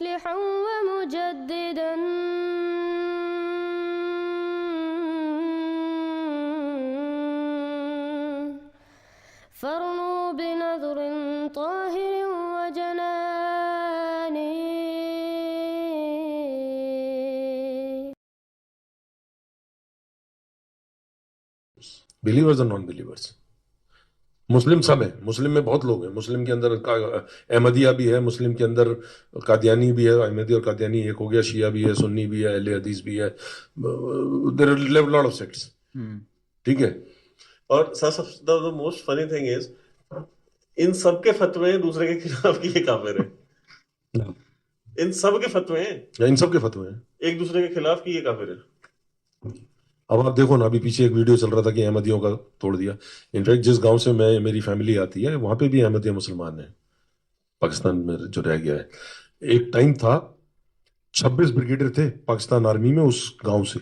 मुस्लिहन व मुजद्दिदन फरनू बिनज़रिन ताहिरिन व जनानी। बिलीवर्स और नॉन बिलीवर्स, मुस्लिम सब है। मुस्लिम में बहुत लोग हैं। मुस्लिम के अंदर अहमदिया भी है, मुस्लिम के अंदर कादियानी भी है। अहमदी और कादियानी एक हो गया, शिया भी है, सुन्नी भी है, अहले हदीस भी है। There are lot of sects. ठीक है। और the most funny thing is, इन सब के फतवे दूसरे के खिलाफ कि ये काफिर है। इन सब के फतवे हैं, इन सब के फतवे हैं एक दूसरे के खिलाफ कि ये काफिर है। अब आप देखो ना, अभी पीछे एक वीडियो चल रहा था कि अहमदियों का तोड़ दिया। इनफैक्ट जिस गांव से मेरी फैमिली आती है, वहां पे भी अहमदिया मुसलमान है, पाकिस्तान में जो रह गया है। एक टाइम था 26 ब्रिगेडियर थे पाकिस्तान आर्मी में उस गांव से,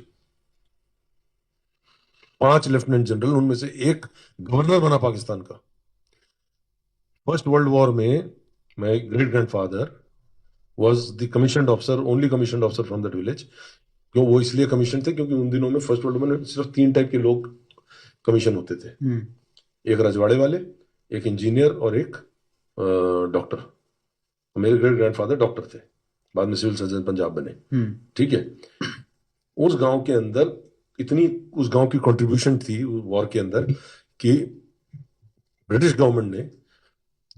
5 लेफ्टिनेंट जनरल, उनमें से एक गवर्नर बना पाकिस्तान का। फर्स्ट वर्ल्ड वॉर में my great grandfather was the commissioned officer, only commissioned officer from that village. क्यों वो इसलिए कमीशन थे क्योंकि उन दिनों में फर्स्ट वर्ल्ड वॉर में सिर्फ 3 टाइप के लोग कमीशन होते थे। एक रजवाड़े वाले, एक इंजीनियर और एक डॉक्टर। मेरे ग्रेट ग्रैंडफादर डॉक्टर थे, बाद में सिविल सर्जन पंजाब बने। ठीक है। उस गांव के अंदर इतनी, उस गांव की कंट्रीब्यूशन थी वॉर के अंदर कि ब्रिटिश गवर्नमेंट ने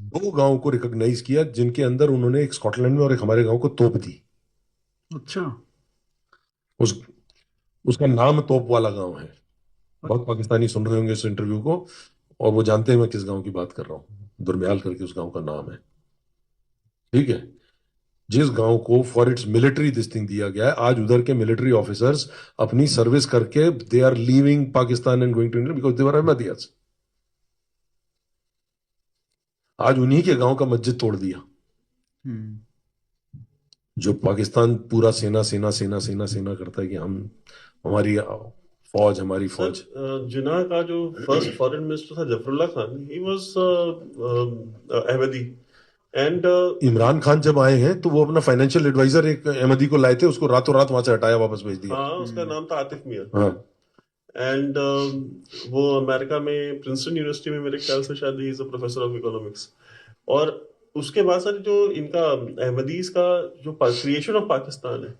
2 गांव को रिकॉग्नाइज किया जिनके अंदर उन्होंने, एक स्कॉटलैंड में और एक हमारे गांव को, तोप दी। अच्छा। उसका नाम तोप वाला गांव है। बहुत पाकिस्तानी सुन रहे होंगे इस इंटरव्यू को और वो जानते हैं मैं किस गांव की बात कर रहा हूं। दुरम्याल करके उस गांव का नाम है। ठीक है। जिस गांव को फॉर इट्स मिलिट्री दिस्टिंग दिया गया है, आज उधर के मिलिट्री ऑफिसर्स अपनी सर्विस करके they are leaving Pakistan and going to India because they were Ahmadiyyas. आज उन्हीं के गांव का मस्जिद तोड़ दिया। जो पाकिस्तान पूरा सेना सेना सेना सेना सेना करता है कि हम, हमारी फौज, हमारी फौज। जिन्ना का जो फर्स्ट फॉरेन मिनिस्टर था Zafrullah Khan, he was Ahmadi. And Imran Khan जब आए हैं तो वो अपना फाइनेंशियल एडवाइजर एक अहमदी को लाए थे, उसको रातों रात वहां से हटाया, वापस भेज दिया। हाँ, उसका नाम था आतिफ मियां। हाँ। एंड वो अमेरिका में प्रिंसटन यूनिवर्सिटी में मेरे ख्याल से शायद he is a professor of economics. और उसके बाद सर जो इनका अहमदीज का जो क्रिएशन ऑफ पाकिस्तान है,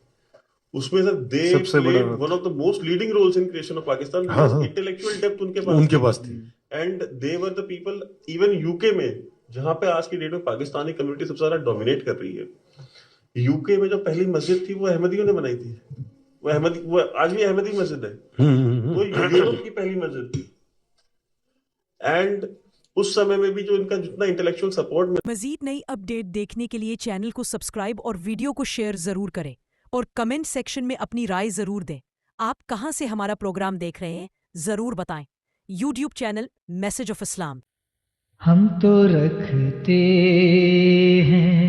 उसमें sir they played one of the most leading roles in creation of Pakistan. Intellectual depth उनके पास थी। And they were the people, even UK में, जहां पे आज की डेट में पाकिस्तानी कम्युनिटी सबसे ज्यादा डोमिनेट कर रही है। यूके में जो पहली मस्जिद थी वो अहमदियों ने बनाई थी। वो आज भी अहमदी मस्जिद है। वो यूरोप की पहली मस्जिद थी। एंड उस समय में भी जो इनका जितना इंटेलेक्चुअल सपोर्ट। मजीद नई अपडेट देखने के लिए चैनल को सब्सक्राइब और वीडियो को शेयर जरूर करें और कमेंट सेक्शन में अपनी राय जरूर दें। आप कहां से हमारा प्रोग्राम देख रहे हैं जरूर बताएं। YouTube channel message of Islam. हम तो रखते हैं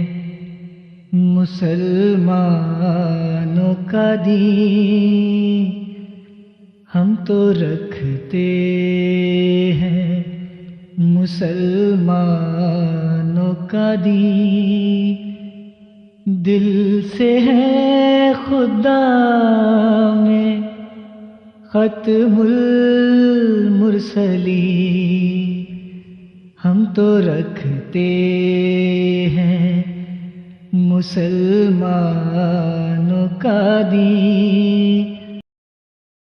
मुसलमानों का दीन, हम तो रखते हैं मुसलमानों का दीन। दिल से है खुदा में खत्मुल मुरसलीन, हम तो रखते हैं मुसलमानों का दीन।